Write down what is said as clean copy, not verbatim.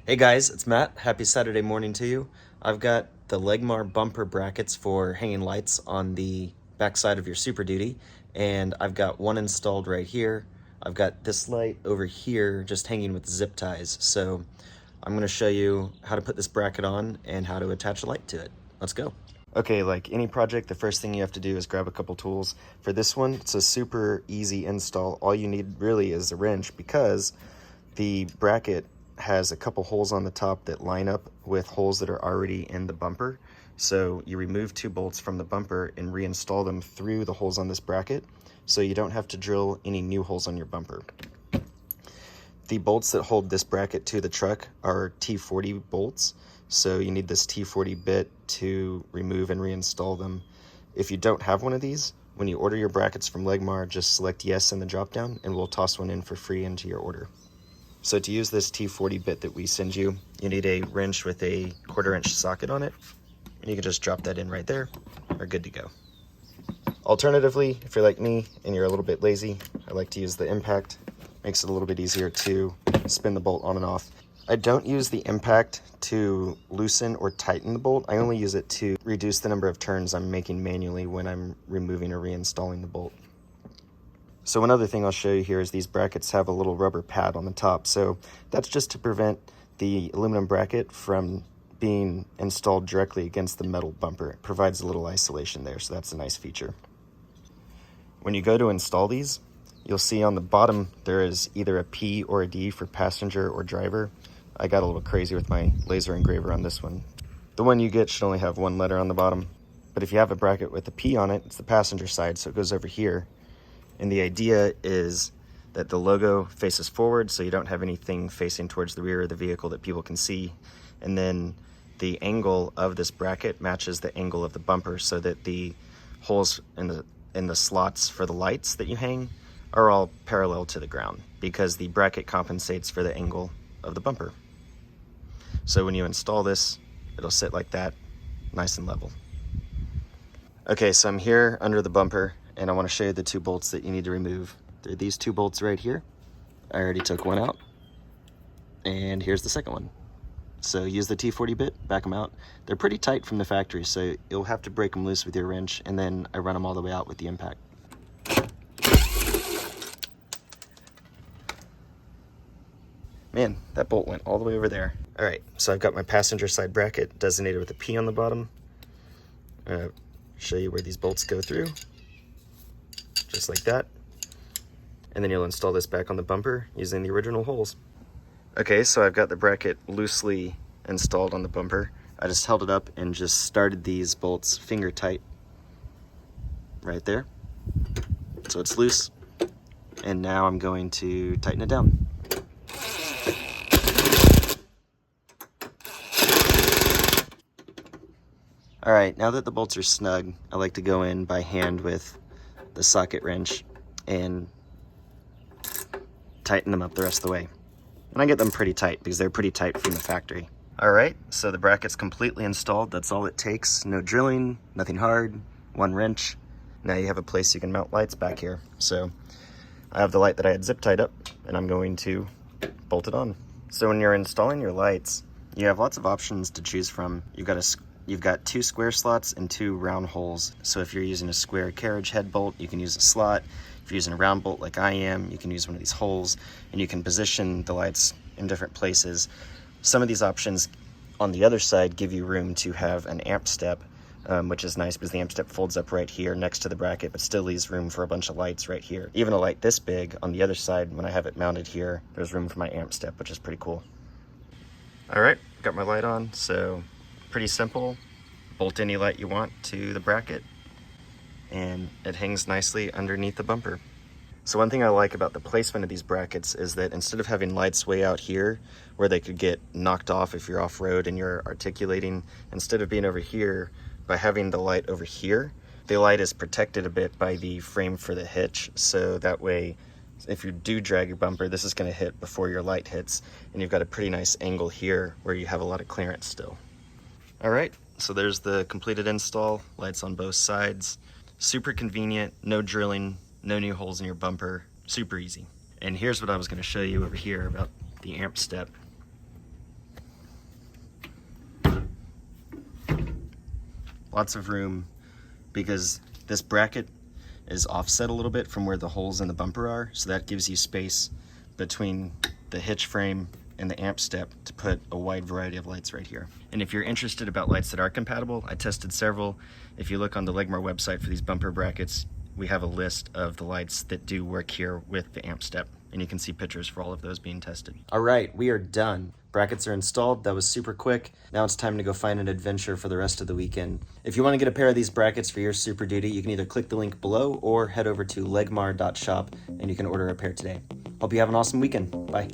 Hey guys, it's Matt. Happy Saturday morning to you. I've got the Legmar bumper brackets for hanging lights on the backside of your Super Duty, and I've got one installed right here. I've got this light over here just hanging with zip ties. So I'm going to show you how to put this bracket on and how to attach a light to it. Let's go. Okay, like any project, the first thing you have to do is grab a couple tools. For this one, it's a super easy install. All you need really is a wrench because the bracket has a couple holes on the top that line up with holes that are already in the bumper. So you remove two bolts from the bumper and reinstall them through the holes on this bracket, so you don't have to drill any new holes on your bumper. The bolts that hold this bracket to the truck are T40 bolts, so you need this T40 bit to remove and reinstall them. If you don't have one of these, when you order your brackets from Legmar, just select yes in the dropdown and we'll toss one in for free into your order. So to use this T40 bit that we send you, you need a wrench with a 1/4 inch socket on it. And you can just drop that in right there. We're good to go. Alternatively, if you're like me and you're a little bit lazy, I like to use the impact. Makes it a little bit easier to spin the bolt on and off. I don't use the impact to loosen or tighten the bolt. I only use it to reduce the number of turns I'm making manually when I'm removing or reinstalling the bolt. So one other thing I'll show you here is these brackets have a little rubber pad on the top. So that's just to prevent the aluminum bracket from being installed directly against the metal bumper. It provides a little isolation there, so that's a nice feature. When you go to install these, you'll see on the bottom there is either a P or a D for passenger or driver. I got a little crazy with my laser engraver on this one. The one you get should only have one letter on the bottom, but if you have a bracket with a P on it, it's the passenger side, so it goes over here. And the idea is that the logo faces forward, so you don't have anything facing towards the rear of the vehicle that people can see. And then the angle of this bracket matches the angle of the bumper, so that the holes in the slots for the lights that you hang are all parallel to the ground, because the bracket compensates for the angle of the bumper. So when you install this, it'll sit like that, nice and level. Okay, so I'm here under the bumper, and I want to show you the two bolts that you need to remove. They're these two bolts right here. I already took one out, and here's the second one. So use the T40 bit, back them out. They're pretty tight from the factory, so you'll have to break them loose with your wrench, and then I run them all the way out with the impact. Man, that bolt went all the way over there. All right, so I've got my passenger side bracket designated with a P on the bottom. Show you where these bolts go through. Just like that. And then you'll install this back on the bumper using the original holes. Okay, so I've got the bracket loosely installed on the bumper. I just held it up and just started these bolts finger tight right there. So it's loose. And now I'm going to tighten it down. All right, now that the bolts are snug, I like to go in by hand with the socket wrench and tighten them up the rest of the way. And I get them pretty tight because they're pretty tight from the factory. All right, so the bracket's completely installed. That's all it takes. No drilling, nothing hard, one wrench. Now you have a place you can mount lights back here. So I have the light that I had zip tied up, and I'm going to bolt it on. So when you're installing your lights, you have lots of options to choose from. You've got two square slots and two round holes. So if you're using a square carriage head bolt, you can use a slot. If you're using a round bolt like I am, you can use one of these holes, and you can position the lights in different places. Some of these options on the other side give you room to have an amp step, which is nice because the amp step folds up right here next to the bracket, but still leaves room for a bunch of lights right here. Even a light this big on the other side, when I have it mounted here, there's room for my amp step, which is pretty cool. All right, got my light on, so pretty simple. Bolt any light you want to the bracket, and it hangs nicely underneath the bumper. So one thing I like about the placement of these brackets is that instead of having lights way out here where they could get knocked off if you're off-road and you're articulating, instead of being over here, by having the light over here, the light is protected a bit by the frame for the hitch, so that way if you do drag your bumper, this is going to hit before your light hits, and you've got a pretty nice angle here where you have a lot of clearance still. All right, so there's the completed install, lights on both sides. Super convenient, no drilling, no new holes in your bumper, super easy. And here's what I was going to show you over here about the amp step. lots of room because this bracket is offset a little bit from where the holes in the bumper are, so that gives you space between the hitch frame and the amp step to put a wide variety of lights right here. And if you're interested about lights that are compatible, I tested several. If you look on the Legmar website for these bumper brackets, we have a list of the lights that do work here with the amp step, and you can see pictures for all of those being tested. All right, we are done. Brackets are installed. That was super quick. Now it's time to go find an adventure for the rest of the weekend. If you want to get a pair of these brackets for your Super Duty, you can either click the link below or head over to legmar.shop and you can order a pair today. Hope you have an awesome weekend. Bye.